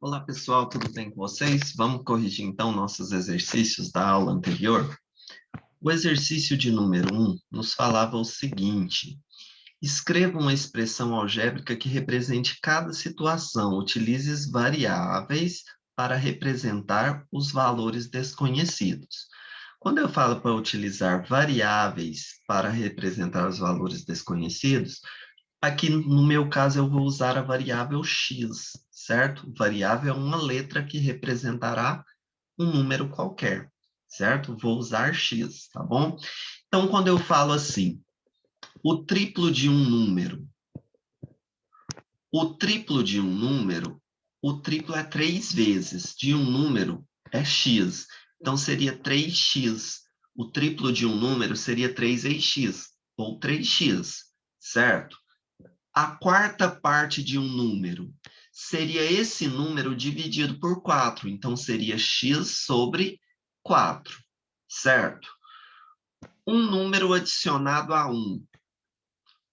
Olá, pessoal, tudo bem com vocês? Vamos corrigir então nossos exercícios da aula anterior. O exercício de número 1 nos falava o seguinte: escreva uma expressão algébrica que represente cada situação. Utilize as variáveis para representar os valores desconhecidos. Quando eu falo para utilizar variáveis para representar os valores desconhecidos, aqui no meu caso eu vou usar a variável x, certo? Variável é uma letra que representará um número qualquer, certo? Vou usar x, tá bom? Então, quando eu falo assim, o triplo de um número, o triplo de um número, o triplo é 3 vezes, de um número é x, então seria 3x. O triplo de um número seria 3x, ou 3x, certo? A quarta parte de um número seria esse número dividido por 4. Então, seria x sobre 4, certo? Um número adicionado a 1.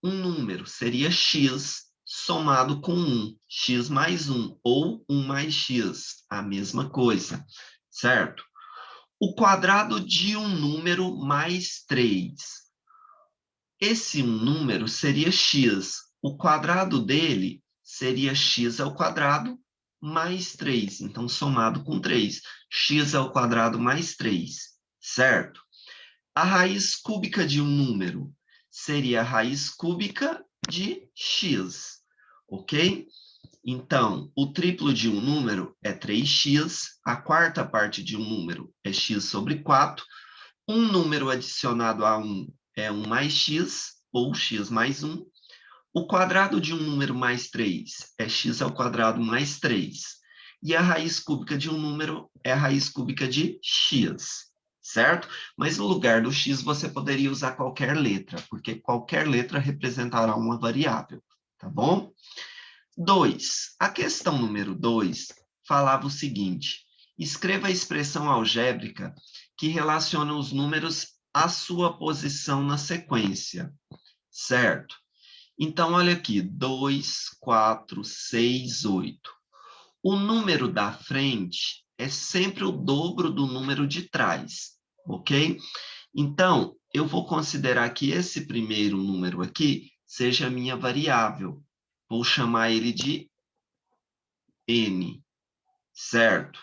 Um número seria x somado com 1. X mais 1, ou 1 mais x, a mesma coisa, certo? O quadrado de um número mais 3. Esse número seria x. O quadrado dele seria x ao quadrado mais 3. Então, somado com 3. X ao quadrado mais 3, certo? A raiz cúbica de um número seria a raiz cúbica de x, ok? Então, o triplo de um número é 3x, a quarta parte de um número é x sobre 4, um número adicionado a 1 é 1 mais x, ou x mais 1. O quadrado de um número mais 3 é x ao quadrado mais 3. E a raiz cúbica de um número é a raiz cúbica de x, certo? Mas no lugar do x você poderia usar qualquer letra, porque qualquer letra representará uma variável, tá bom? 2. A questão número 2 falava o seguinte: escreva a expressão algébrica que relaciona os números à sua posição na sequência, certo? Então, olha aqui, 2, 4, 6, 8. O número da frente é sempre o dobro do número de trás, ok? Então, eu vou considerar que esse primeiro número aqui seja a minha variável. Vou chamar ele de n, certo?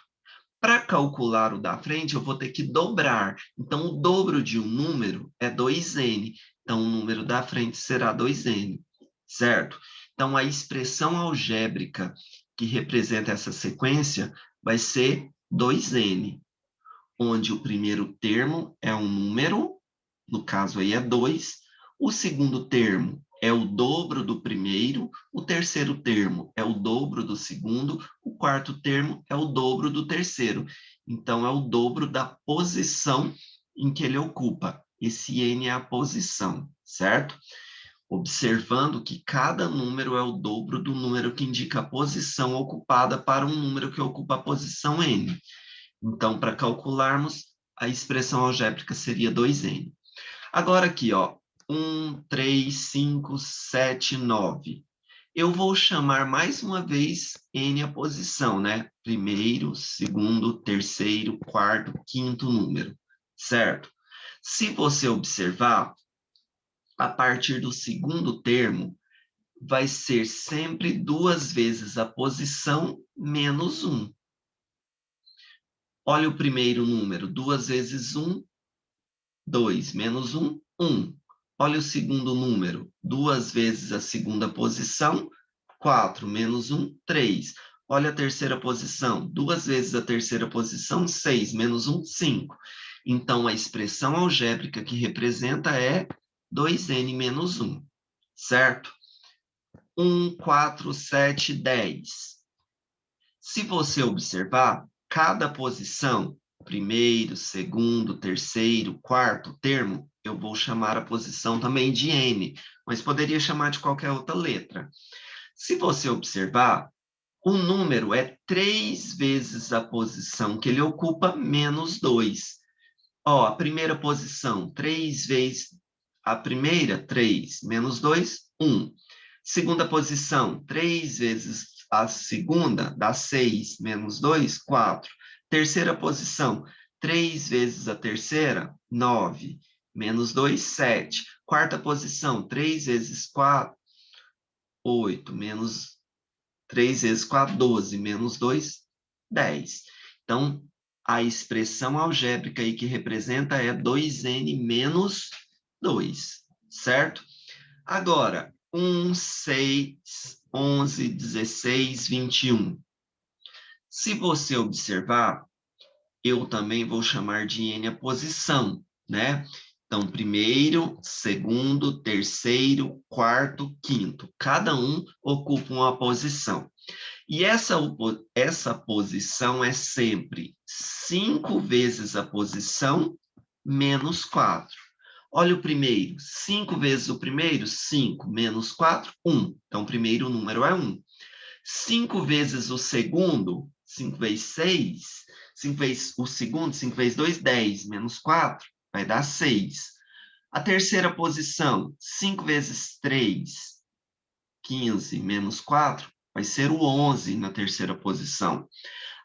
Para calcular o da frente, eu vou ter que dobrar. Então, o dobro de um número é 2n. Então, o número da frente será 2n, certo? Então, a expressão algébrica que representa essa sequência vai ser 2n, onde o primeiro termo é um número, no caso aí é 2, o segundo termo é o dobro do primeiro, o terceiro termo é o dobro do segundo, o quarto termo é o dobro do terceiro. Então, é o dobro da posição em que ele ocupa. Esse n é a posição, certo? Observando que cada número é o dobro do número que indica a posição ocupada para um número que ocupa a posição n. Então, para calcularmos, a expressão algébrica seria 2n. Agora aqui, ó, 1, 3, 5, 7, 9. Eu vou chamar mais uma vez n a posição, né? Primeiro, segundo, terceiro, quarto, quinto número, certo? Se você observar, a partir do segundo termo, vai ser sempre 2 vezes a posição menos 1. Olha o primeiro número, 2 vezes 1, 2, menos 1, 1. Olha o segundo número, 2 vezes a segunda posição, 4, menos 1, 3. Olha a terceira posição, 2 vezes a terceira posição, 6, menos 1, 5. Então, a expressão algébrica que representa é 2n menos 1, certo? 1, 4, 7, 10. Se você observar, cada posição, primeiro, segundo, terceiro, quarto termo, eu vou chamar a posição também de n, mas poderia chamar de qualquer outra letra. Se você observar, o número é 3 vezes a posição que ele ocupa menos 2. Ó, a primeira posição, 3 vezes a primeira, 3, menos 2, 1. Segunda posição, 3 vezes a segunda dá 6, menos 2, 4. Terceira posição, 3 vezes a terceira, 9. Menos 2, 7. Quarta posição, 3 vezes 4, 8. Menos 3 vezes 4, 12. Menos 2, 10. Então, a expressão algébrica aí que representa é 2n menos 2, certo? Agora, 1, 6, 11, 16, 21. Se você observar, eu também vou chamar de n a posição, né? Então, primeiro, segundo, terceiro, quarto, quinto. Cada um ocupa uma posição. E essa posição é sempre 5 vezes a posição menos 4. Olha o primeiro. 5 vezes o primeiro, 5. Menos 4, 1. Então, o primeiro número é 1. 5 vezes o segundo, 5 vezes 6. 5 vezes o segundo, 5 vezes 2, 10. Menos 4, vai dar 6. A terceira posição, 5 vezes 3, 15. Menos 4, vai ser o 11 na terceira posição.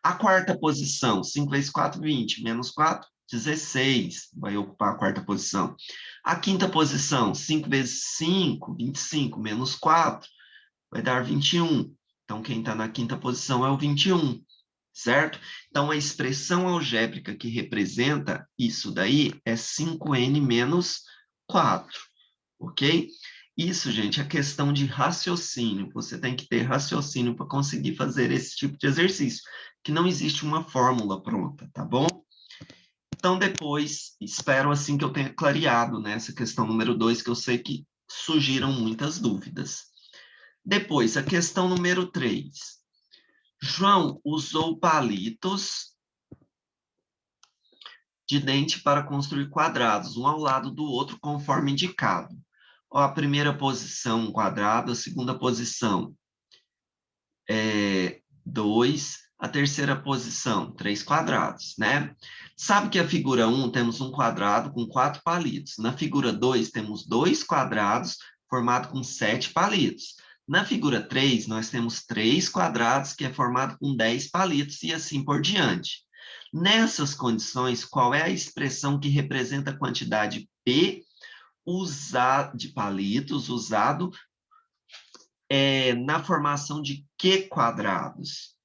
A quarta posição, 5 vezes 4, 20. Menos 4, 16. Vai ocupar a quarta posição. A quinta posição, 5 vezes 5, 25. Menos 4, vai dar 21. Então, quem está na quinta posição é o 21, certo? Então, a expressão algébrica que representa isso daí é 5n menos 4, ok? Isso, gente, é questão de raciocínio. Você tem que ter raciocínio para conseguir fazer esse tipo de exercício, que não existe uma fórmula pronta, tá bom? Então, depois, espero assim que eu tenha clareado, né, essa questão número 2, que eu sei que surgiram muitas dúvidas. Depois, a questão número 3. João usou palitos de dente para construir quadrados, um ao lado do outro, conforme indicado. Ó, a primeira posição, um quadrado, a segunda posição, 2, a terceira posição, 3 quadrados, né? Sabe que a figura 1 temos um quadrado com 4 palitos. Na figura 2 temos 2 quadrados formado com 7 palitos. Na figura 3, nós temos 3 quadrados que é formado com 10 palitos e assim por diante. Nessas condições, qual é a expressão que representa a quantidade P de palitos usado na formação de Q quadrados?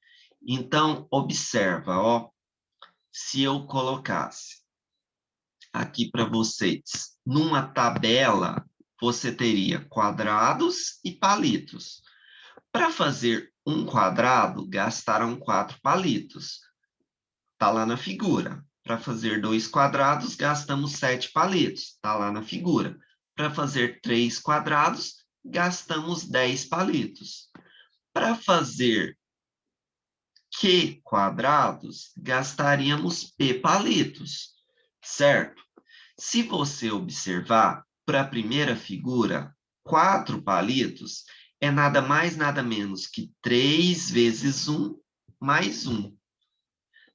Então, observa, ó, se eu colocasse aqui para vocês, numa tabela, você teria quadrados e palitos. Para fazer um quadrado, gastaram 4 palitos. Está lá na figura. Para fazer 2 quadrados, gastamos 7 palitos. Está lá na figura. Para fazer 3 quadrados, gastamos 10 palitos. Para fazer Q quadrados, gastaríamos P palitos, certo? Se você observar, para a primeira figura, 4 palitos é nada mais, nada menos que 3 vezes 1 mais 1.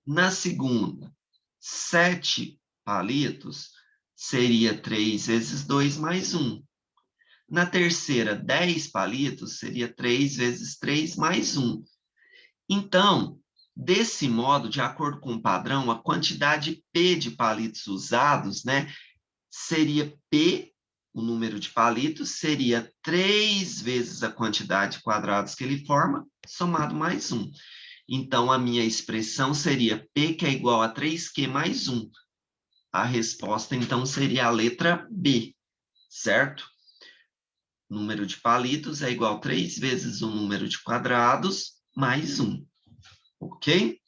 Na segunda, 7 palitos seria 3 vezes 2 mais 1. Na terceira, 10 palitos seria 3 vezes 3 mais 1. Então, desse modo, de acordo com o padrão, a quantidade P de palitos usados, né, seria P, o número de palitos, seria 3 vezes a quantidade de quadrados que ele forma, somado mais 1. Então, a minha expressão seria P, que é igual a 3Q mais 1. A resposta, então, seria a letra B, certo? Número de palitos é igual a 3 vezes o número de quadrados mais 1. Ok?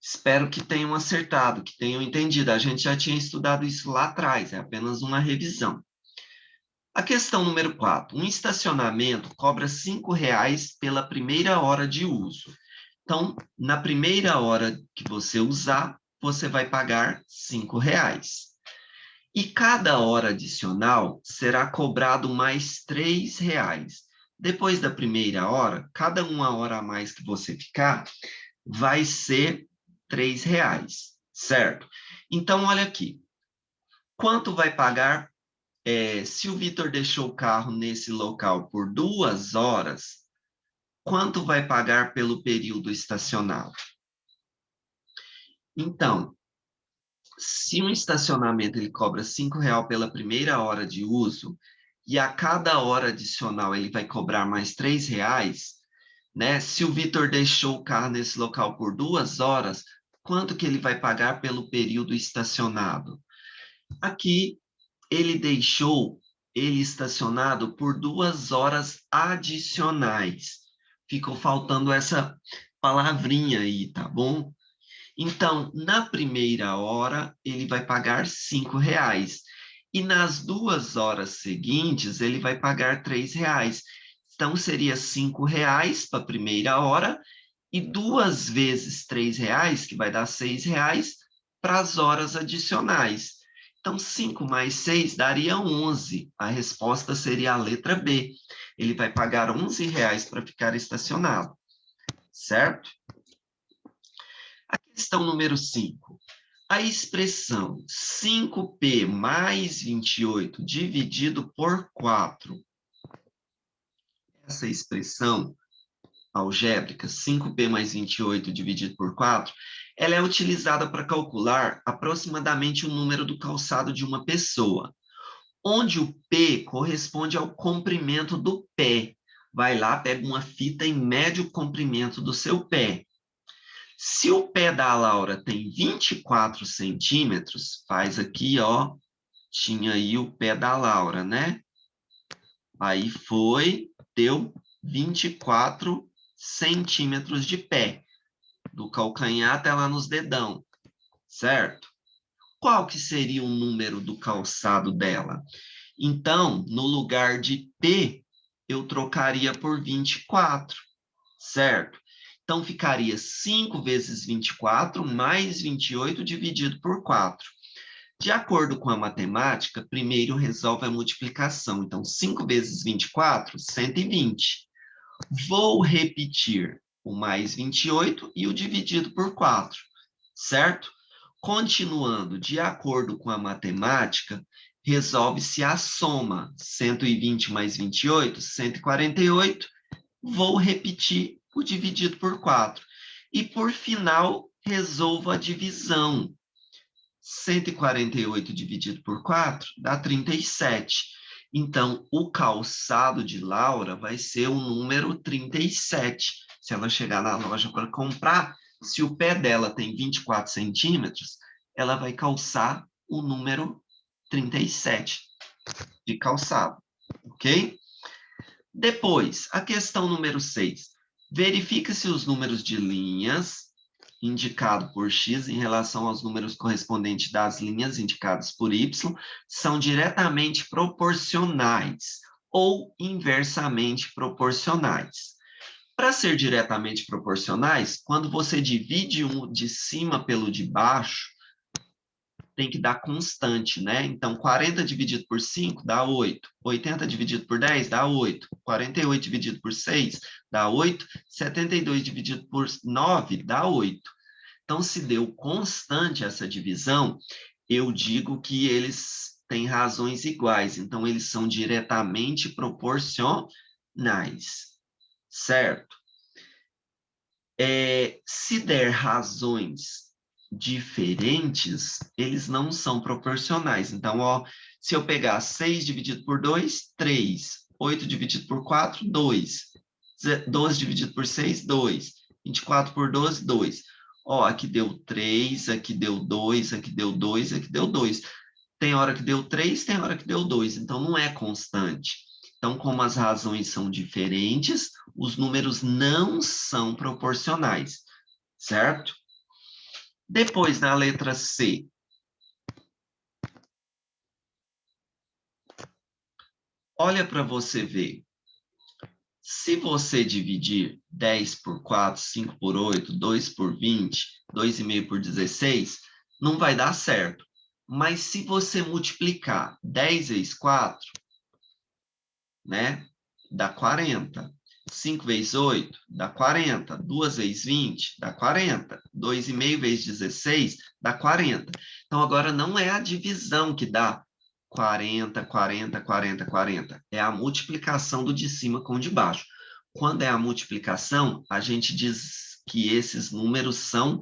Espero que tenham acertado, que tenham entendido. A gente já tinha estudado isso lá atrás, é apenas uma revisão. A questão número 4. Um estacionamento cobra R$ 5,00 pela primeira hora de uso. Então, na primeira hora que você usar, você vai pagar R$ 5,00. E cada hora adicional será cobrado mais R$ 3,00. Depois da primeira hora, cada uma hora a mais que você ficar, vai ser R$ 3,00, certo? Então, olha aqui. Quanto vai pagar se o Vitor deixou o carro nesse local por 2 horas, quanto vai pagar pelo período estacionado? Então, se um estacionamento ele cobra R$ 5 pela primeira hora de uso, e a cada hora adicional ele vai cobrar mais R$ 3, né? Se o Vitor deixou o carro nesse local por 2 horas, quanto que ele vai pagar pelo período estacionado? Aqui, ele deixou ele estacionado por 2 horas adicionais. Ficou faltando essa palavrinha aí, tá bom? Então, na primeira hora, ele vai pagar R$ 5. E nas 2 horas seguintes, ele vai pagar R$ 3. Então, seria R$ 5 para a primeira hora e 2 vezes R$ 3, que vai dar R$ 6, para as horas adicionais. Então, 5 mais 6 daria 11. A resposta seria a letra B. Ele vai pagar R$ 11 para ficar estacionado, certo? A questão número 5. A expressão 5P mais 28 dividido por 4. Essa expressão algébrica, 5P mais 28 dividido por 4, ela é utilizada para calcular aproximadamente o número do calçado de uma pessoa, onde o P corresponde ao comprimento do pé. Vai lá, pega uma fita e mede o comprimento do seu pé. Se o pé da Laura tem 24 centímetros, faz aqui, ó, tinha aí o pé da Laura, né? Aí foi, deu 24 centímetros de pé, do calcanhar até lá nos dedão, certo? Qual que seria o número do calçado dela? Então, no lugar de P, eu trocaria por 24, certo? Então, ficaria 5 vezes 24 mais 28 dividido por 4. De acordo com a matemática, primeiro resolve a multiplicação. Então, 5 vezes 24, 120. Vou repetir o mais 28 e o dividido por 4, certo? Continuando, de acordo com a matemática, resolve-se a soma. 120 mais 28, 148. Vou repetir o dividido por 4. E, por final, resolvo a divisão. 148 dividido por 4 dá 37. Então, o calçado de Laura vai ser o número 37. Se ela chegar na loja para comprar, se o pé dela tem 24 centímetros, ela vai calçar o número 37 de calçado, ok? Depois, a questão número 6. Verifica se os números de linhas indicado por X em relação aos números correspondentes das linhas indicadas por Y são diretamente proporcionais ou inversamente proporcionais. Para ser diretamente proporcionais, quando você divide um de cima pelo de baixo, tem que dar constante, né? Então, 40 dividido por 5 dá 8. 80 dividido por 10 dá 8. 48 dividido por 6 dá 8. 72 dividido por 9 dá 8. Então, se deu constante essa divisão, eu digo que eles têm razões iguais. Então, eles são diretamente proporcionais, certo? Se der razões diferentes, eles não são proporcionais. Então, ó, se eu pegar 6 dividido por 2, 3. 8 dividido por 4, 2. 12 dividido por 6, 2. 24 por 12, 2. Ó, aqui deu 3, aqui deu 2, aqui deu 2, aqui deu 2. Tem hora que deu 3, tem hora que deu 2. Então, não é constante. Então, como as razões são diferentes, os números não são proporcionais, certo? Depois, na letra C. Olha para você ver. Se você dividir 10 por 4, 5 por 8, 2 por 20, 2,5 por 16, não vai dar certo. Mas se você multiplicar 10 vezes 4, né, dá 40. 5 vezes 8 dá 40. 2 vezes 20 dá 40. 2,5 vezes 16 dá 40. Então, agora não é a divisão que dá 40, 40, 40, 40. É a multiplicação do de cima com o de baixo. Quando é a multiplicação, a gente diz que esses números são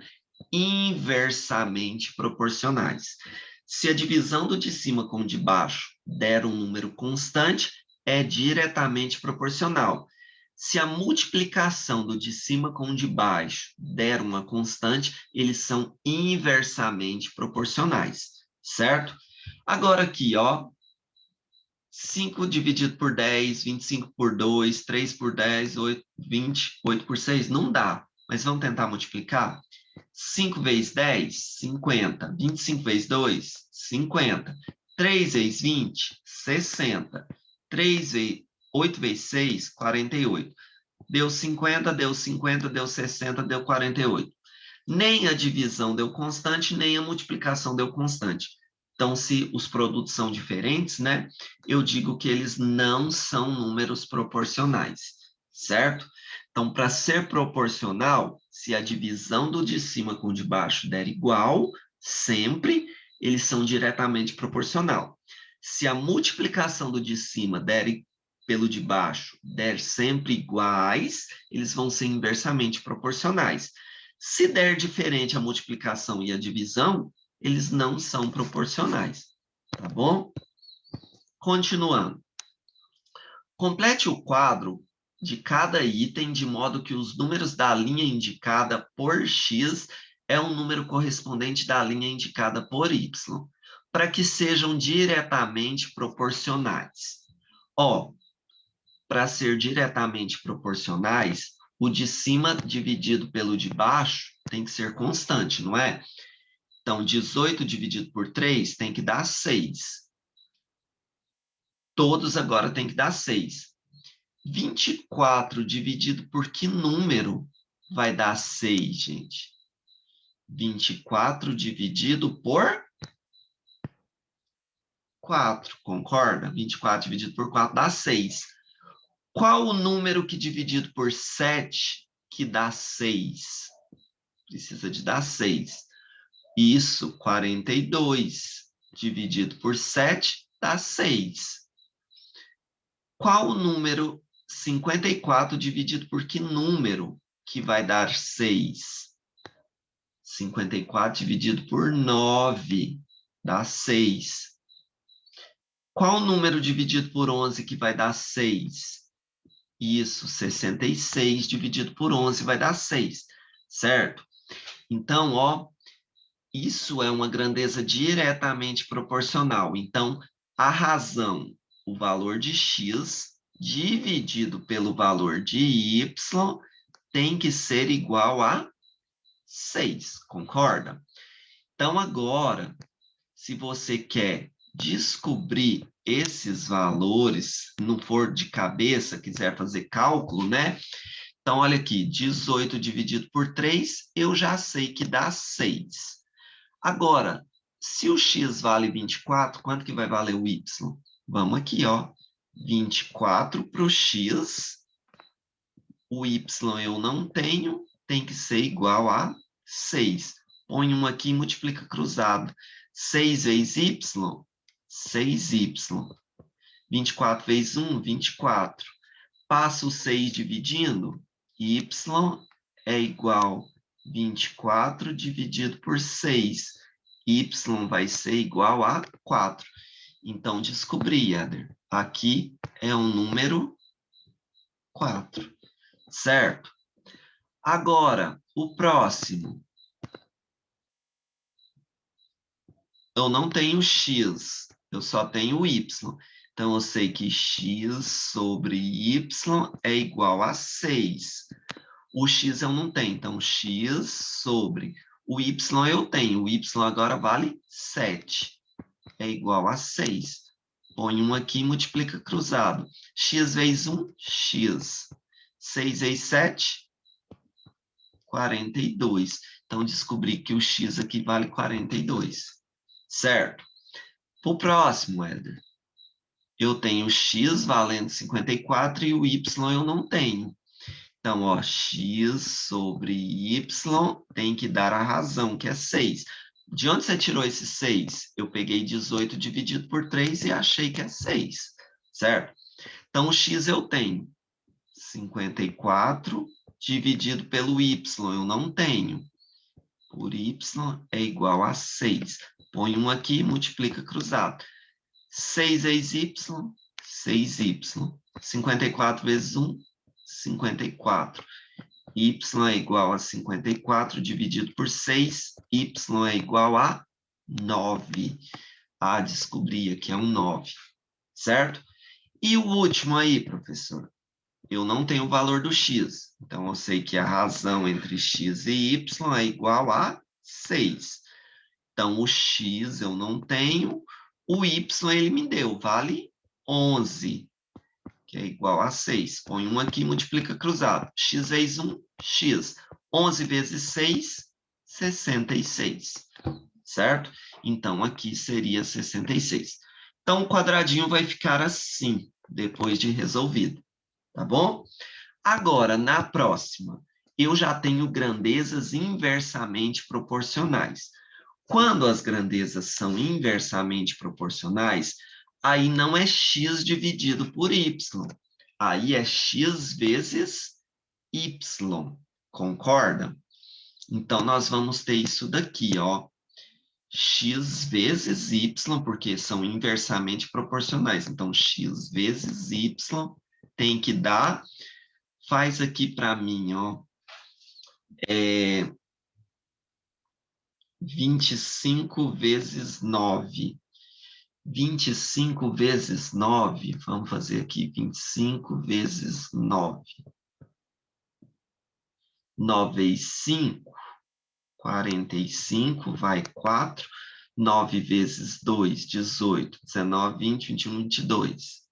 inversamente proporcionais. Se a divisão do de cima com o de baixo der um número constante, é diretamente proporcional. Se a multiplicação do de cima com o de baixo der uma constante, eles são inversamente proporcionais, certo? Agora aqui, ó, 5 dividido por 10, 25 por 2, 3 por 10, 8, 20, 8 por 6, não dá. Mas vamos tentar multiplicar? 5 vezes 10, 50. 25 vezes 2, 50. 3 vezes 20, 60. 8 vezes 6, 48. Deu 50, deu 50, deu 60, deu 48. Nem a divisão deu constante, nem a multiplicação deu constante. Então, se os produtos são diferentes, né, eu digo que eles não são números proporcionais, certo? Então, para ser proporcional, se a divisão do de cima com o de baixo der igual, sempre, eles são diretamente proporcional. Se a multiplicação do de cima pelo de baixo der sempre iguais, eles vão ser inversamente proporcionais. Se der diferente a multiplicação e a divisão, eles não são proporcionais, tá bom? Continuando. Complete o quadro de cada item de modo que os números da linha indicada por X é um número correspondente da linha indicada por Y, para que sejam diretamente proporcionais. Ó, para ser diretamente proporcionais, o de cima dividido pelo de baixo tem que ser constante, não é? Então, 18 dividido por 3 tem que dar 6. Todos agora tem que dar 6. 24 dividido por que número vai dar 6, gente? 24 dividido por 4, concorda? 24 dividido por 4 dá 6. Qual o número que dividido por 7 que dá 6? Precisa de dar 6. Isso, 42 dividido por 7 dá 6. Qual o número 54 dividido por que número que vai dar 6? 54 dividido por 9 dá 6. Qual o número dividido por 11 que vai dar 6? Isso, 66 dividido por 11 vai dar 6, certo? Então, ó, isso é uma grandeza diretamente proporcional. Então, a razão, o valor de x, dividido pelo valor de y, tem que ser igual a 6, concorda? Então, agora, se você quer descobrir esses valores, não for de cabeça, quiser fazer cálculo, né? Então, olha aqui, 18 dividido por 3, eu já sei que dá 6. Agora, se o x vale 24, quanto que vai valer o y? Vamos aqui, ó. 24 para o x, o y eu não tenho, tem que ser igual a 6. Põe um aqui e multiplica cruzado. 6 vezes y, 6y. 24 vezes 1, 24. Passa o 6 dividindo, y é igual a 24 dividido por 6. Y vai ser igual a 4. Então, descobri, Eder. Aqui é o número 4, certo? Agora, o próximo. Eu não tenho x, eu só tenho y. Então, eu sei que x sobre y é igual a 6. O x eu não tenho, então x sobre o y eu tenho. O y agora vale 7. É igual a 6. Põe um aqui e multiplica cruzado. X vezes 1, x. 6 vezes 7, 42. Então, descobri que o x aqui vale 42. Certo? Para o próximo, Éder. Eu tenho x valendo 54 e o y eu não tenho. Então, ó, x sobre y tem que dar a razão, que é 6. De onde você tirou esse 6? Eu peguei 18 dividido por 3 e achei que é 6, certo? Então, o x eu tenho 54 dividido pelo y, eu não tenho. Por y é igual a 6. Põe 1 aqui e multiplica cruzado. 6 vezes y, 6y. 54 vezes 1, 54. Y é igual a 54 dividido por 6. Y é igual a 9. Ah, descobri aqui, é um 9. Certo? E o último aí, professor? Eu não tenho o valor do x. Então, eu sei que a razão entre x e y é igual a 6. Então, o x eu não tenho. O y ele me deu, vale 11, que é igual a 6. Põe 1 aqui e multiplica cruzado. X vezes 1, x. 11 vezes 6, 66. Certo? Então, aqui seria 66. Então, o quadradinho vai ficar assim, depois de resolvido. Tá bom? Agora, na próxima, eu já tenho grandezas inversamente proporcionais. Quando as grandezas são inversamente proporcionais, aí não é x dividido por y. Aí é x vezes y. Concorda? Então, nós vamos ter isso daqui, ó. X vezes y, porque são inversamente proporcionais. Então, x vezes y tem que dar... Faz aqui para mim, ó. 25 vezes 9. 25 vezes 9, vamos fazer aqui 25 vezes 9. 9 vezes 5, 45, vai 4. 9 vezes 2, 18. 19, 20, 21, 22.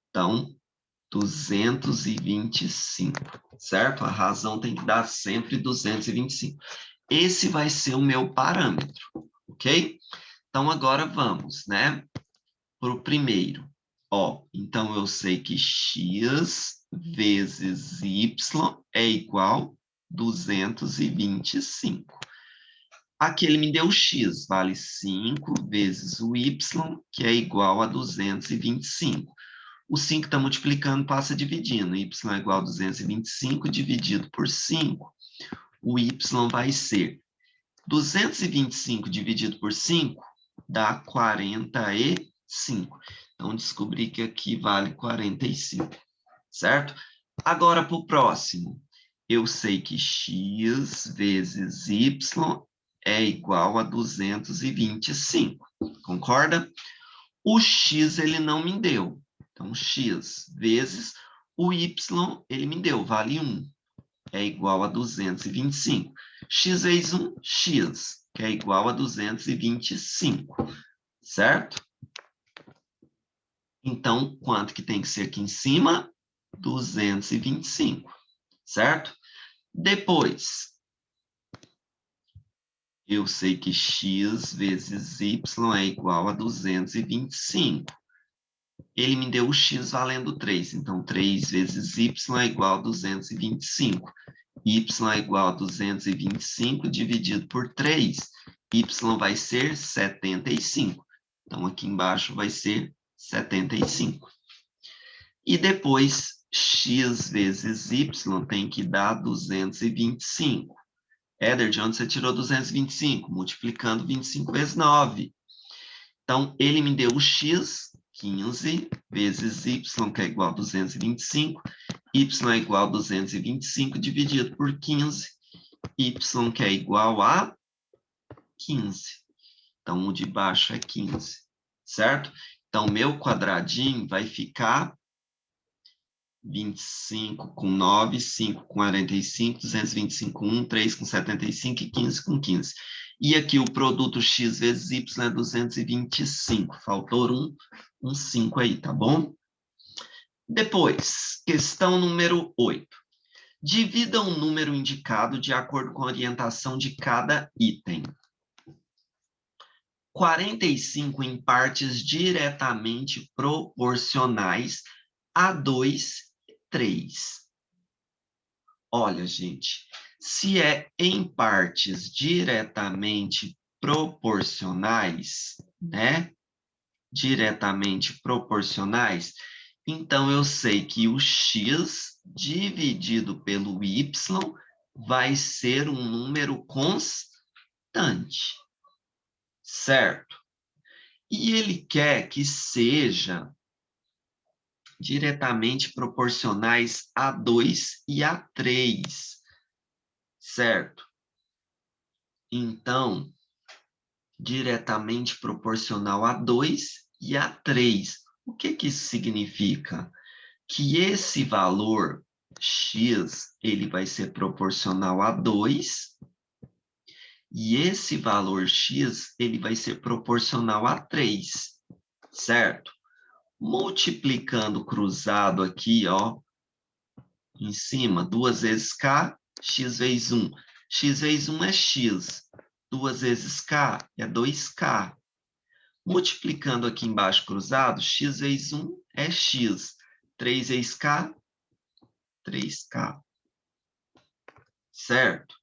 Então, 225, certo? A razão tem que dar sempre 225. Esse vai ser o meu parâmetro, ok? Então, agora vamos, né, para o primeiro. Ó, então, eu sei que x vezes y é igual a 225. Aqui ele me deu x, vale 5 vezes o y, que é igual a 225. O 5 está multiplicando, passa dividindo. Y é igual a 225 dividido por 5. O y vai ser 225 dividido por 5 dá 45. Então, descobri que aqui vale 45, certo? Agora, para o próximo. Eu sei que x vezes y é igual a 225. Concorda? O x ele não me deu. Então, x vezes o y, ele me deu, vale 1. É igual a 225. X vezes 1, x, que é igual a 225. Certo? Então, quanto que tem que ser aqui em cima? 225. Certo? Depois, eu sei que x vezes y é igual a 225. Ele me deu o x valendo 3. Então, 3 vezes y é igual a 225. Y é igual a 225 dividido por 3. Y vai ser 75. Então, aqui embaixo vai ser 75. E depois, x vezes y tem que dar 225. Éder, de onde você tirou 225? Multiplicando 25 vezes 9. Então, ele me deu o x... 15 vezes y, que é igual a 225, y é igual a 225 dividido por 15, y que é igual a 15. Então, o de baixo é 15, certo? Então, meu quadradinho vai ficar 25 com 9, 5 com 45, 225 com 1, 3 com 75 e 15 com 15. E aqui o produto x vezes y é 225. Faltou um 5 aí, tá bom? Depois, questão número 8. Divida um número indicado de acordo com a orientação de cada item. 45 em partes diretamente proporcionais a 2, 3. Olha, gente, se é em partes diretamente proporcionais, né? Diretamente proporcionais, Então, eu sei que o x dividido pelo y vai ser um número constante, certo? E ele quer que seja diretamente proporcionais a 2 e a 3, certo? Então, diretamente proporcional a 2 e a 3. O que que isso significa? Que esse valor x, ele vai ser proporcional a 2, e esse valor x, ele vai ser proporcional a 3, certo? Multiplicando cruzado aqui, ó, em cima, 2 vezes k, x vezes 1. X vezes 1 é x. 2 vezes k é 2k. Multiplicando aqui embaixo cruzado, x vezes 1 é x. 3 vezes k, 3k. Certo?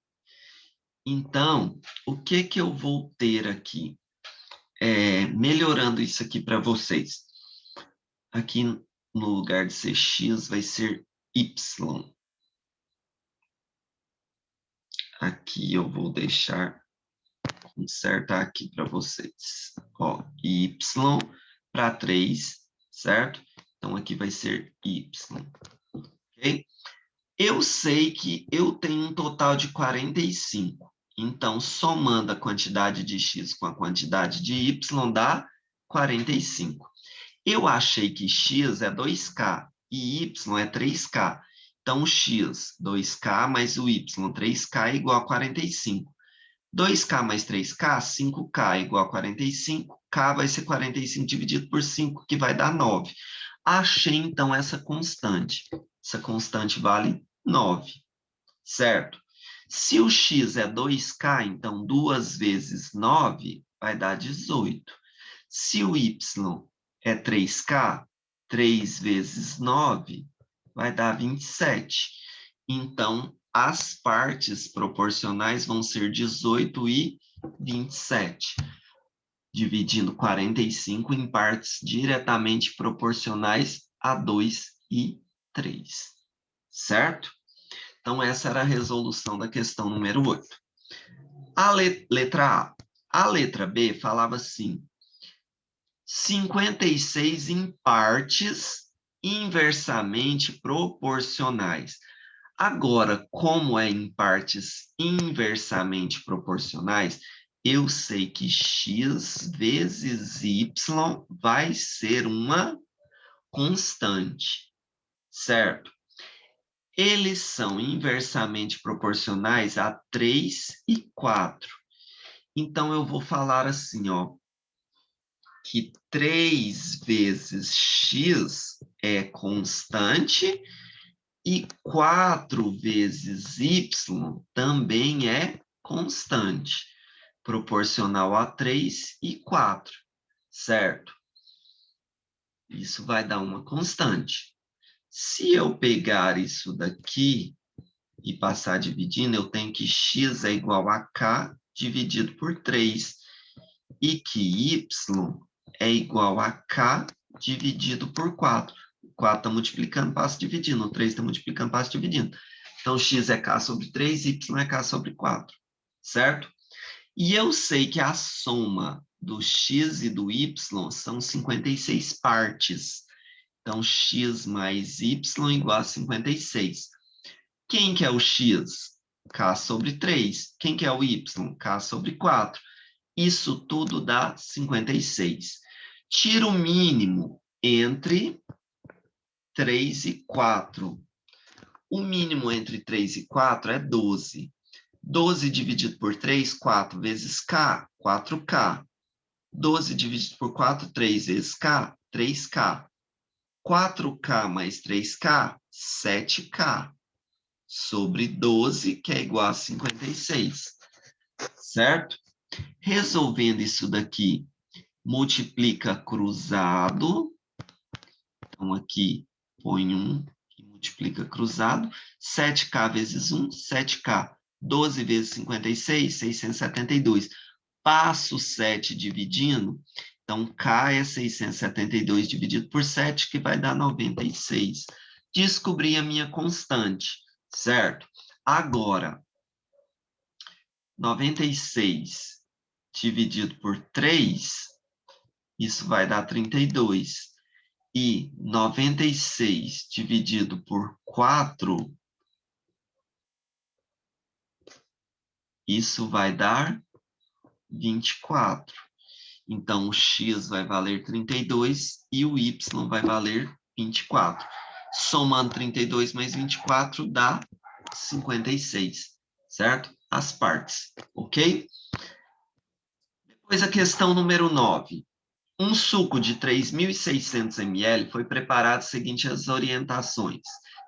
Então, o que que eu vou ter aqui? Melhorando isso aqui para vocês. Aqui no lugar de ser x, vai ser y. Aqui eu vou deixar, consertar aqui para vocês. Ó, y para 3, certo? Então, aqui vai ser y. Ok? Eu sei que eu tenho um total de 45. Então, somando a quantidade de x com a quantidade de y, dá 45. Eu achei que x é 2k e y é 3k. Então, x, 2k, mais o y, 3k, é igual a 45. 2k mais 3k, 5k, igual a 45. K vai ser 45 dividido por 5, que vai dar 9. Achei, então, essa constante. Essa constante vale 9, certo? Se o x é 2k, então 2 vezes 9 vai dar 18. Se o y é 3k, 3 vezes 9 vai dar 27. Então, as partes proporcionais vão ser 18 e 27, dividindo 45 em partes diretamente proporcionais a 2 e 3, certo? Então, essa era a resolução da questão número 8. A letra A. A letra B falava assim: 56 em partes inversamente proporcionais. Agora, como é em partes inversamente proporcionais, eu sei que x vezes y vai ser uma constante, certo? Eles são inversamente proporcionais a 3 e 4. Então, eu vou falar assim, ó, que 3 vezes x é constante e 4 vezes y também é constante, proporcional a 3 e 4, certo? Isso vai dar uma constante. Se eu pegar isso daqui e passar dividindo, eu tenho que x é igual a k dividido por 3, e que y é igual a k dividido por 4. O 4 está multiplicando, passa dividindo. O 3 está multiplicando, passa dividindo. Então, x é k sobre 3, y é k sobre 4, certo? E eu sei que a soma do x e do y são 56 partes. Então, x mais y igual a 56. Quem que é o x? K sobre 3. Quem que é o y? K sobre 4. Isso tudo dá 56. Tira o mínimo entre 3 e 4. O mínimo entre 3 e 4 é 12. 12 dividido por 3, 4 vezes K, 4K. 12 dividido por 4, 3 vezes K, 3K. 4K mais 3K, 7K. Sobre 12, que é igual a 56. Certo? Resolvendo isso daqui, multiplica cruzado. Então, aqui põe 1 e multiplica cruzado. 7K vezes 1, 7K. 12 vezes 56, 672. Passo 7 dividindo, Então, K é 672 dividido por 7, que vai dar 96. Descobri a minha constante, certo? Agora, 96 dividido por 3, isso vai dar 32. E 96 dividido por 4, isso vai dar 24. Então, o x vai valer 32 e o y vai valer 24. Somando 32 mais 24 dá 56, certo? As partes, ok? Depois a questão número 9. Um suco de 3.600 ml foi preparado seguinte as orientações,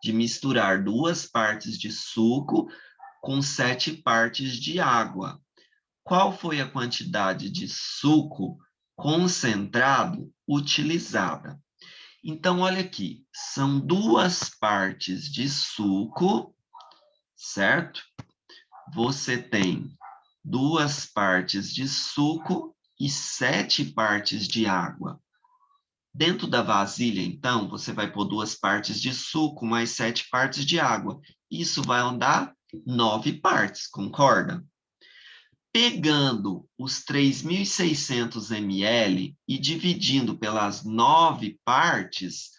de misturar 2 partes de suco com 7 partes de água. Qual foi a quantidade de suco concentrado utilizada? Então, olha aqui, são 2 partes de suco, certo? Você tem 2 partes de suco e 7 partes de água. Dentro da vasilha, então, você vai pôr 2 partes de suco mais 7 partes de água. Isso vai dar 9 partes, concorda? Pegando os 3.600 ml e dividindo pelas 9 partes,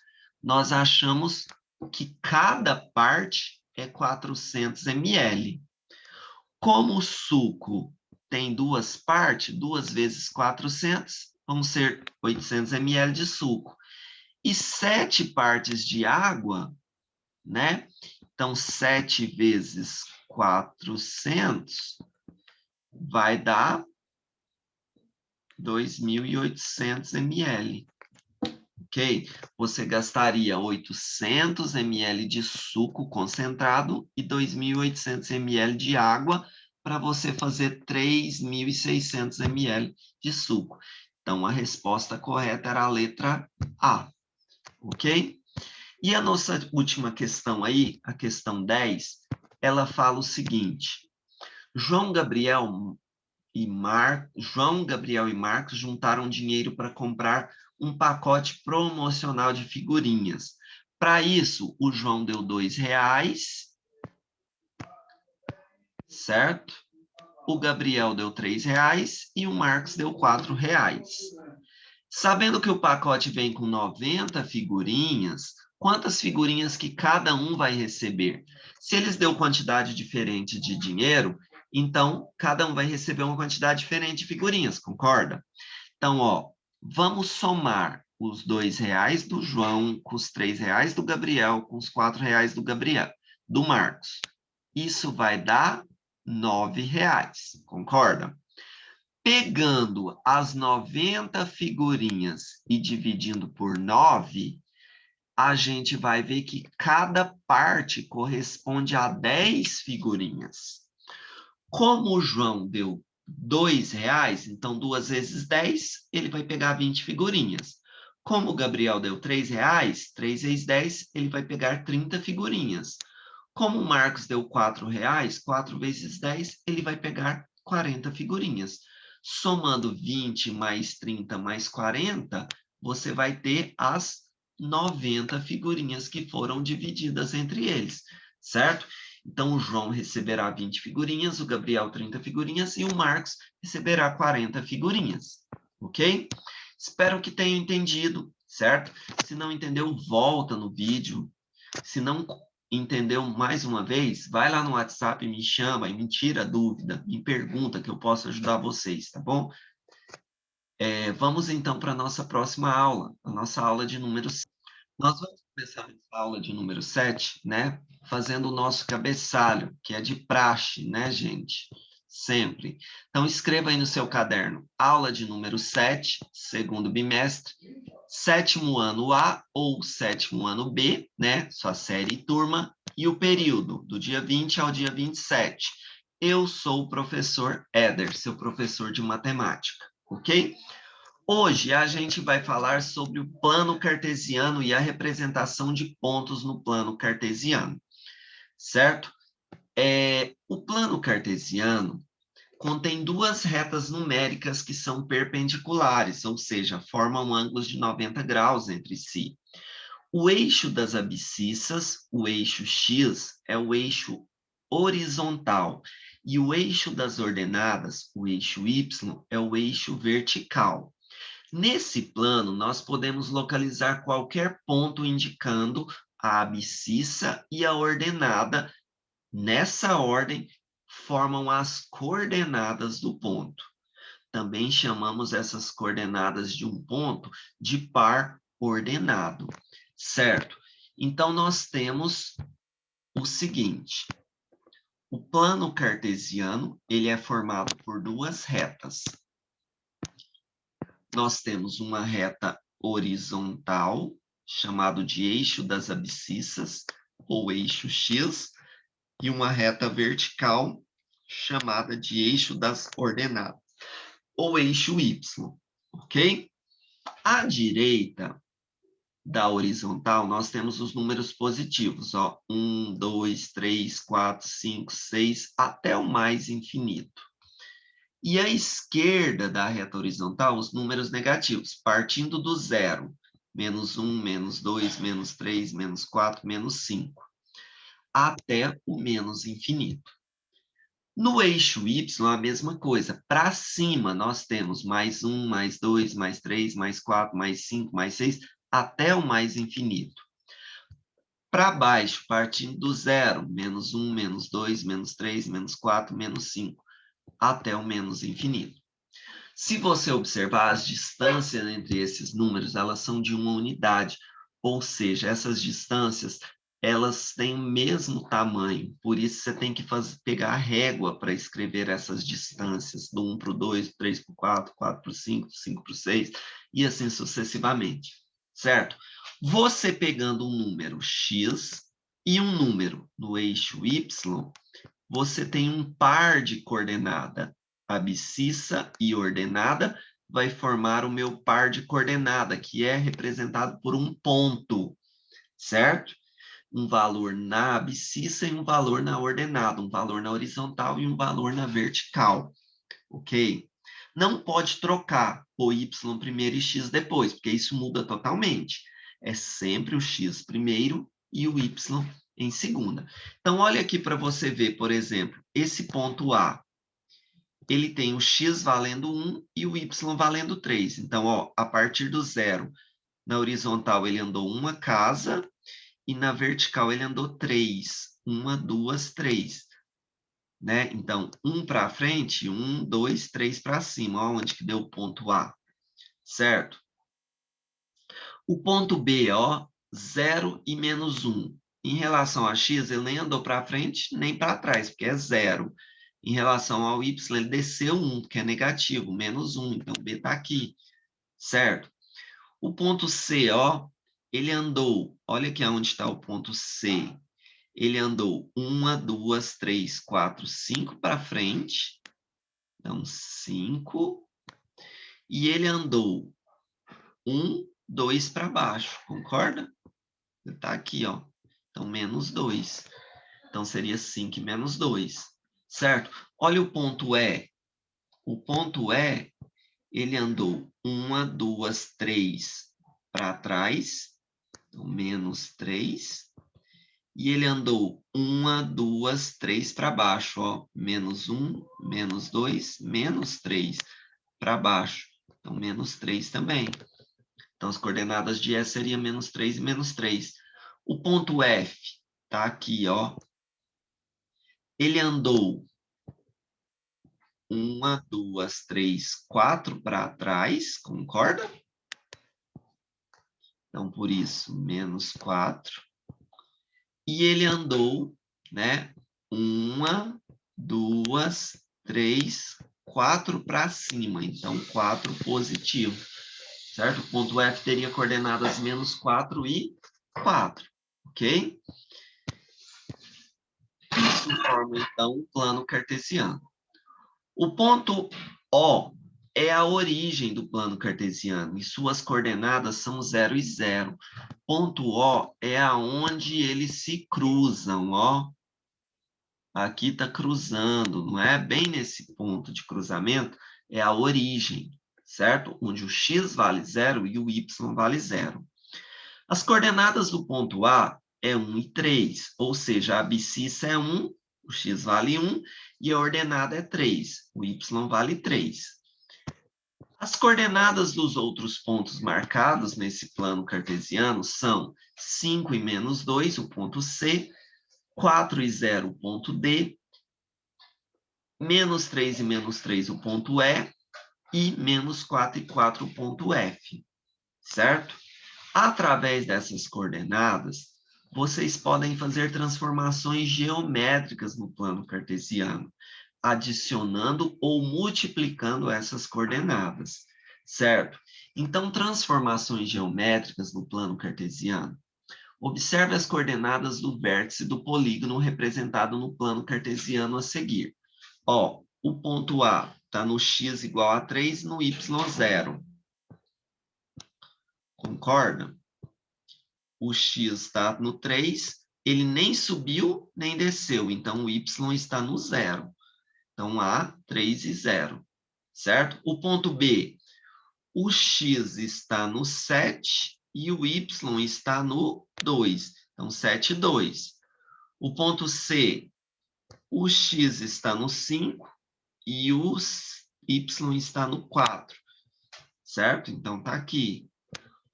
nós achamos que cada parte é 400 ml. Como o suco tem 2 partes, 2 vezes 400, vão ser 800 ml de suco. E 7 partes de água, né? Então, 7 vezes 400 vai dar 2.800 ml, ok? Você gastaria 800 ml de suco concentrado e 2.800 ml de água para você fazer 3.600 ml de suco. Então, a resposta correta era a letra A, ok? E a nossa última questão aí, a questão 10, ela fala o seguinte: João Gabriel e Marcos juntaram dinheiro para comprar um pacote promocional de figurinhas. Para isso, o João deu R$2, certo? O Gabriel deu R$3 e o Marcos deu R$4. Sabendo que o pacote vem com 90 figurinhas, quantas figurinhas que cada um vai receber? Se eles deu quantidade diferente de dinheiro, então cada um vai receber uma quantidade diferente de figurinhas, concorda? Então, ó, vamos somar os R$2 do João com os R$3 do Gabriel, com os R$4 do Marcos. Isso vai dar R$9, concorda? Pegando as 90 figurinhas e dividindo por 9, a gente vai ver que cada parte corresponde a 10 figurinhas. Como o João deu R$2, então 2 vezes 10, ele vai pegar 20 figurinhas. Como o Gabriel deu R$3, 3 vezes 10, ele vai pegar 30 figurinhas. Como o Marcos deu R$4, 4 vezes 10, ele vai pegar 40 figurinhas. Somando 20 mais 30 mais 40, você vai ter as 90 figurinhas que foram divididas entre eles, certo? Então, o João receberá 20 figurinhas, o Gabriel 30 figurinhas e o Marcos receberá 40 figurinhas, ok? Espero que tenham entendido, certo? Se não entendeu, volta no vídeo. Se não entendeu mais uma vez, vai lá no WhatsApp, me chama e me tira a dúvida, me pergunta que eu posso ajudar vocês, tá bom? Vamos então para a nossa próxima aula, a nossa aula de número 7. Nós vamos começar a aula de número 7, né? Fazendo o nosso cabeçalho, que é de praxe, né, gente? Sempre. Então, escreva aí no seu caderno, aula de número 7, segundo bimestre, 7º ano A ou 7º ano B, né? Sua série e turma, e o período, do dia 20 ao dia 27. Eu sou o professor Éder, seu professor de matemática, ok? Hoje a gente vai falar sobre o plano cartesiano e a representação de pontos no plano cartesiano, certo? O plano cartesiano contém duas retas numéricas que são perpendiculares, ou seja, formam ângulos de 90 graus entre si. O eixo das abscissas, o eixo X, é o eixo horizontal, e o eixo das ordenadas, o eixo Y, é o eixo vertical. Nesse plano, nós podemos localizar qualquer ponto indicando a abscissa e a ordenada. Nessa ordem, formam as coordenadas do ponto. Também chamamos essas coordenadas de um ponto de par ordenado, certo? Então, nós temos o seguinte: o plano cartesiano, ele é formado por duas retas. Nós temos uma reta horizontal, chamado de eixo das abscissas, ou eixo X, e uma reta vertical, chamada de eixo das ordenadas, ou eixo Y, ok? À direita da horizontal, nós temos os números positivos, ó, 1, 2, 3, 4, 5, 6, até o mais infinito. E à esquerda da reta horizontal, os números negativos, partindo do zero, menos 1, menos 2, menos 3, menos 4, menos 5, até o menos infinito. No eixo Y, a mesma coisa. Para cima, nós temos mais 1, mais 2, mais 3, mais 4, mais 5, mais 6, até o mais infinito. Para baixo, partindo do zero, menos 1, menos 2, menos 3, menos 4, menos 5, até o menos infinito. Se você observar, as distâncias entre esses números, elas são de uma unidade, ou seja, essas distâncias, elas têm o mesmo tamanho, por isso você tem que pegar a régua para escrever essas distâncias, do 1 para o 2, 3 para o 4, 4 para o 5, 5 para o 6, e assim sucessivamente, certo? Você pegando um número x e um número no eixo y, você tem um par de coordenada. Abscissa e ordenada vai formar o meu par de coordenada, que é representado por um ponto, certo? Um valor na abscissa e um valor na ordenada, um valor na horizontal e um valor na vertical, ok? Não pode trocar o y primeiro e x depois, porque isso muda totalmente. É sempre o x primeiro e o y em segunda. Então, olha aqui para você ver, por exemplo, esse ponto A, ele tem o x valendo 1 e o y valendo 3. Então, ó, a partir do zero, na horizontal ele andou uma casa e na vertical ele andou 3. 1, 2, 3. Né? Então, 1 para frente, 1, 2, 3 para cima. Ó, onde que deu o ponto A, certo? O ponto B, ó, 0 e menos 1. Em relação a x, ele nem andou para frente, nem para trás, porque é 0. Em relação ao y, ele desceu 1, que é negativo, menos 1. Então, B está aqui, certo? O ponto C, ó, ele andou, olha aqui onde está o ponto C. Ele andou 1, 2, 3, 4, 5 para frente. Então, 5. E ele andou 1, 2 para baixo, concorda? Está aqui, ó. Então, menos 2. Então, seria 5 e menos 2, certo? Olha o ponto E. O ponto E, ele andou 1, 2, 3 para trás. Então, menos 3. E ele andou 1, 2, 3 para baixo, ó. Menos 1, menos 2, menos 3 para baixo. Então, menos 3 também. Então, as coordenadas de E seriam menos 3 e menos 3. O ponto F está aqui, ó. Ele andou 1, 2, 3, 4 para trás, concorda? Então, por isso, menos 4. E ele andou, né? 1, 2, 3, 4 para cima. Então, 4 positivo, certo? O ponto F teria coordenadas menos 4 e 4, ok? Isso forma, então, um plano cartesiano. O ponto O é a origem do plano cartesiano e suas coordenadas são 0 e 0. Ponto O é aonde eles se cruzam, ó. aqui está cruzando, não é? Bem nesse ponto de cruzamento é a origem, certo? Onde o x vale 0 e o y vale 0. As coordenadas do ponto A é 1 e 3, ou seja, a abscissa é 1, o x vale 1, e a ordenada é 3, o y vale 3. As coordenadas dos outros pontos marcados nesse plano cartesiano são 5 e menos 2, o ponto C, 4 e 0, o ponto D, menos 3 e menos 3, o ponto E menos 4 e 4, o ponto F, certo? Através dessas coordenadas, vocês podem fazer transformações geométricas no plano cartesiano, adicionando ou multiplicando essas coordenadas, certo? Então, transformações geométricas no plano cartesiano. Observe as coordenadas do vértice do polígono representado no plano cartesiano a seguir. Ó, o ponto A está no x igual a 3, no y 0. Concorda? O x está no 3, ele nem subiu, nem desceu, então o y está no 0. Então, A, 3 e 0, certo? O ponto B, o x está no 7 e o y está no 2. Então, 7 e 2. O ponto C, o x está no 5 e o y está no 4, certo? Então, está aqui.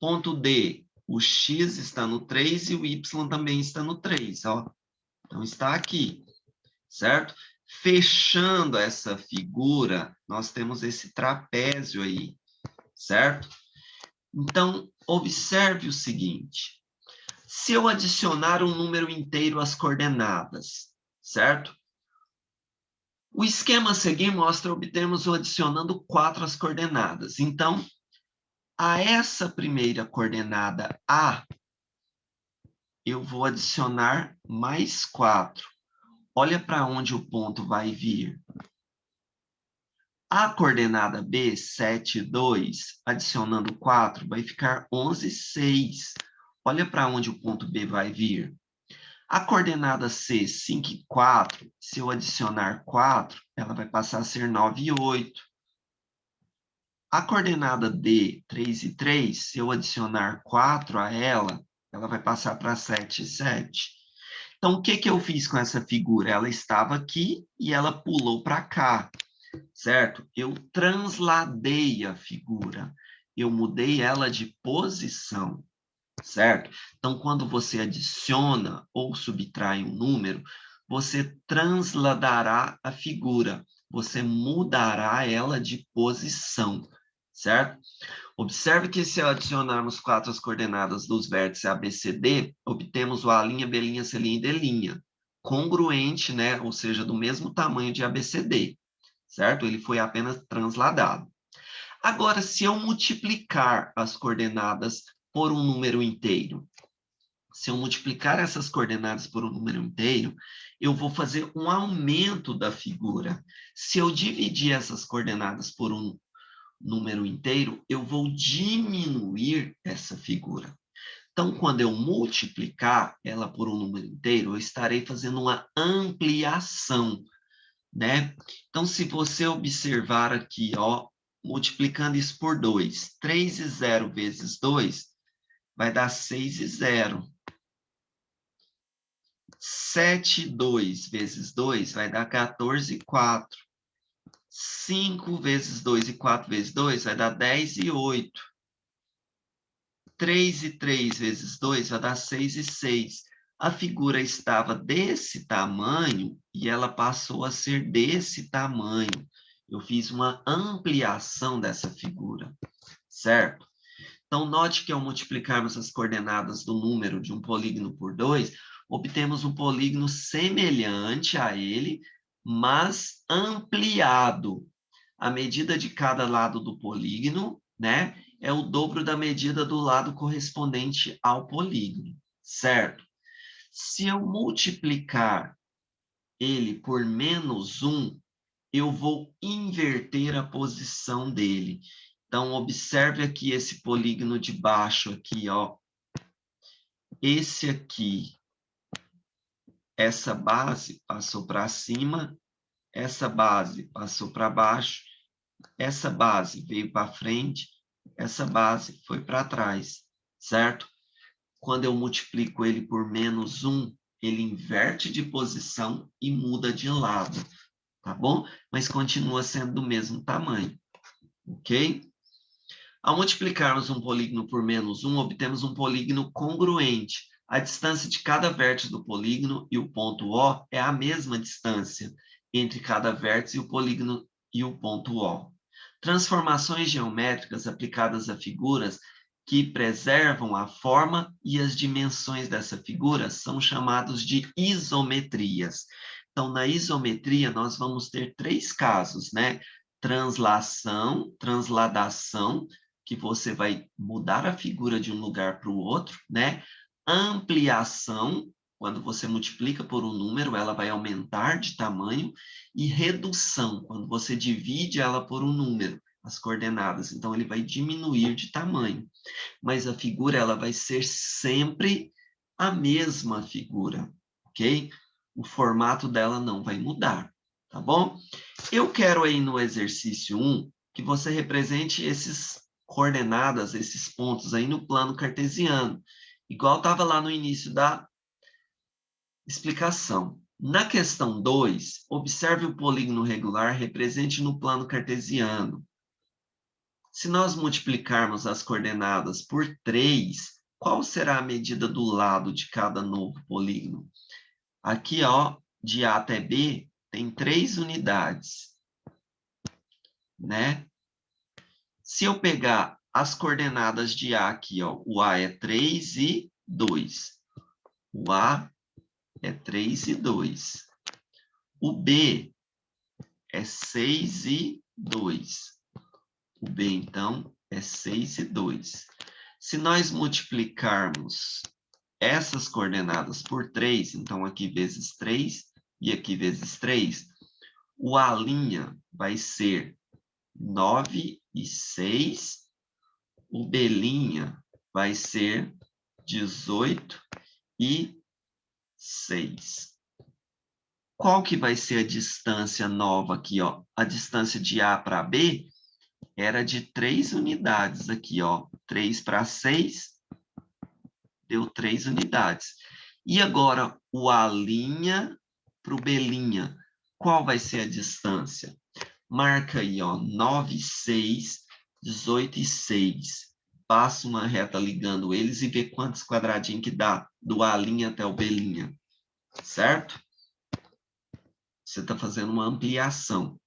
Ponto D, o x está no 3 e o y também está no 3, ó. Então, está aqui, certo? Fechando essa figura, nós temos esse trapézio aí, certo? Então, observe o seguinte. Se eu adicionar um número inteiro às coordenadas, certo? O esquema a seguir mostra obtermos o adicionando 4 às coordenadas. Então, a essa primeira coordenada A, eu vou adicionar mais 4. Olha para onde o ponto vai vir. A coordenada B, 7, 2, adicionando 4, vai ficar 11, 6. Olha para onde o ponto B vai vir. A coordenada C, 5 e 4, se eu adicionar 4, ela vai passar a ser 9 e 8. A coordenada D, 3 e 3, se eu adicionar 4 a ela, ela vai passar para 7 e 7. Então, o que eu fiz com essa figura? Ela estava aqui e ela pulou para cá, certo? Eu transladei a figura, eu mudei ela de posição, certo? Então, quando você adiciona ou subtrai um número, você transladará a figura, você mudará ela de posição, certo? Observe que se adicionarmos 4 as coordenadas dos vértices ABCD, obtemos o A', B', C' e D', congruente, né? Ou seja, do mesmo tamanho de ABCD, certo? Ele foi apenas transladado. Agora, se eu multiplicar as coordenadas por um número inteiro, se eu multiplicar essas coordenadas por um número inteiro, eu vou fazer um aumento da figura. Se eu dividir essas coordenadas por um número inteiro, eu vou diminuir essa figura. Então, quando eu multiplicar ela por um número inteiro, eu estarei fazendo uma ampliação, né? Então, se você observar aqui, ó, multiplicando isso por 2, 3 e 0 vezes 2 vai dar 6 e 0. 7 e 2 vezes 2 vai dar 14 e 4. 5 vezes 2 e 4 vezes 2 vai dar 10 e 8. 3 e 3 vezes 2 vai dar 6 e 6. A figura estava desse tamanho e ela passou a ser desse tamanho. Eu fiz uma ampliação dessa figura, certo? Então, note que ao multiplicarmos as coordenadas do número de um polígono por 2, obtemos um polígono semelhante a ele, mas ampliado. A medida de cada lado do polígono, né, é o dobro da medida do lado correspondente ao polígono, certo? Se eu multiplicar ele por menos 1, eu vou inverter a posição dele. Então, observe aqui esse polígono de baixo aqui, ó. Esse aqui essa base passou para cima, essa base passou para baixo, essa base veio para frente, essa base foi para trás, certo? Quando eu multiplico ele por -1, ele inverte de posição e muda de lado, tá bom? Mas continua sendo do mesmo tamanho, ok? Ao multiplicarmos um polígono por -1, obtemos um polígono congruente. A distância de cada vértice do polígono e o ponto O é a mesma distância entre cada vértice e o polígono e o ponto O. Transformações geométricas aplicadas a figuras que preservam a forma e as dimensões dessa figura são chamados de isometrias. Então, na isometria, nós vamos ter 3 casos, né? Translação, transladação, que você vai mudar a figura de um lugar para o outro, né? Ampliação, quando você multiplica por um número, ela vai aumentar de tamanho, e redução, quando você divide ela por um número, as coordenadas, então ele vai diminuir de tamanho. Mas a figura, ela vai ser sempre a mesma figura, ok? O formato dela não vai mudar, tá bom? Eu quero aí no exercício 1 que você represente esses coordenadas, esses pontos aí no plano cartesiano, igual estava lá no início da explicação. Na questão 2, observe o polígono regular represente no plano cartesiano. Se nós multiplicarmos as coordenadas por 3, qual será a medida do lado de cada novo polígono? Aqui, ó, de A até B, tem 3 unidades, né? Se eu pegar as coordenadas de A aqui, ó, o A é 3 e 2. O A é 3 e 2. O B é 6 e 2. O B, então, é 6 e 2. Se nós multiplicarmos essas coordenadas por 3, então aqui vezes 3 e aqui vezes 3, o A' vai ser 9 e 6, o B' vai ser 18 e 6. Qual que vai ser a distância nova aqui, ó? A distância de A para B era de 3 unidades aqui, ó. 3 para 6 deu 3 unidades. E agora o A' para o B', qual vai ser a distância? Marca aí, ó, 9 e 6, 18 e 6. Passa uma reta ligando eles e vê quantos quadradinhos que dá do A' até o B', certo? Você está fazendo uma ampliação.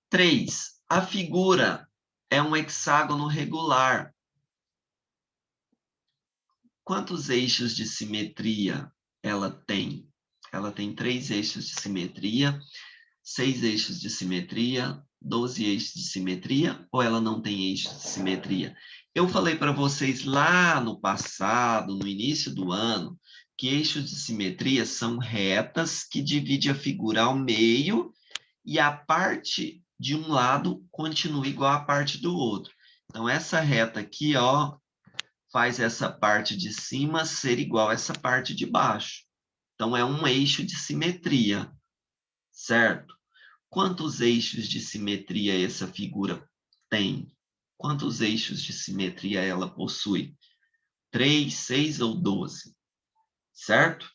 3. A figura é um hexágono regular. Quantos eixos de simetria ela tem? Ela tem 3 eixos de simetria, 6 eixos de simetria, 12 eixos de simetria, ou ela não tem eixos de simetria? Eu falei para vocês lá no passado, no início do ano, que eixos de simetria são retas que dividem a figura ao meio e a parte de um lado continua igual à parte do outro. Então, essa reta aqui, ó, faz essa parte de cima ser igual a essa parte de baixo. Então, é um eixo de simetria, certo? Quantos eixos de simetria essa figura tem? Quantos eixos de simetria ela possui? 3, 6 ou 12, certo?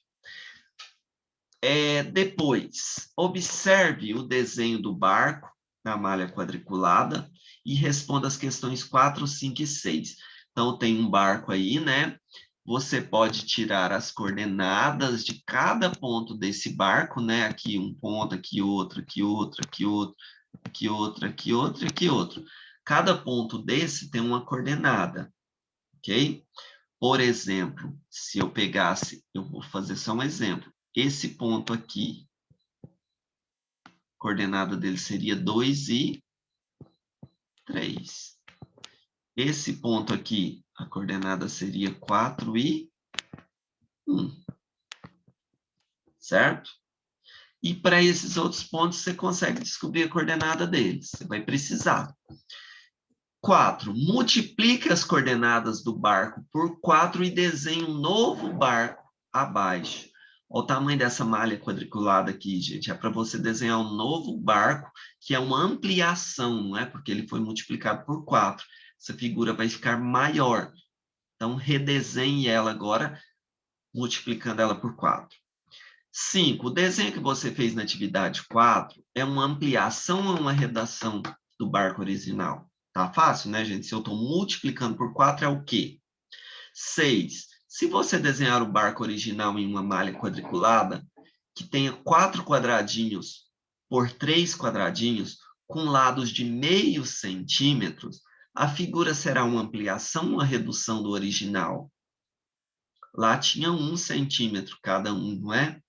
Depois, observe o desenho do barco na malha quadriculada e responda as questões 4, 5 e 6. Então, tem um barco aí, né? Você pode tirar as coordenadas de cada ponto desse barco, né? Aqui um ponto, aqui outro, aqui outro, aqui outro, aqui outro, aqui outro, aqui outro. Cada ponto desse tem uma coordenada, ok? Por exemplo, se eu pegasse, eu vou fazer só um exemplo. Esse ponto aqui, a coordenada dele seria 2 e 3. Esse ponto aqui, a coordenada seria 4 e 1. Certo? E para esses outros pontos, você consegue descobrir a coordenada deles. Você vai precisar. 4. Multiplique as coordenadas do barco por 4 e desenhe um novo barco abaixo. Olha o tamanho dessa malha quadriculada aqui, gente. É para você desenhar um novo barco, que é uma ampliação, não é? Porque ele foi multiplicado por 4. Essa figura vai ficar maior. Então, redesenhe ela agora, multiplicando ela por 4. 5. O desenho que você fez na atividade 4 é uma ampliação ou uma redação do barco original? Tá fácil, né, gente? Se eu estou multiplicando por 4, é o quê? 6. Se você desenhar o barco original em uma malha quadriculada, que tenha 4 quadradinhos por 3 quadradinhos, com lados de meio centímetros, a figura será uma ampliação ou uma redução do original? Lá tinha 1 centímetro cada um, não é?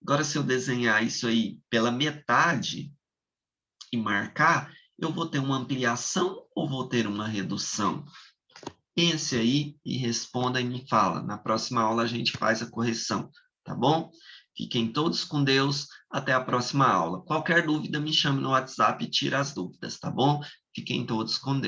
Agora, se eu desenhar isso aí pela metade e marcar, eu vou ter uma ampliação ou vou ter uma redução? Pense aí e responda e me fala. Na próxima aula a gente faz a correção, tá bom? Fiquem todos com Deus. Até a próxima aula. Qualquer dúvida, me chame no WhatsApp e tira as dúvidas, tá bom? Fiquem todos com Deus.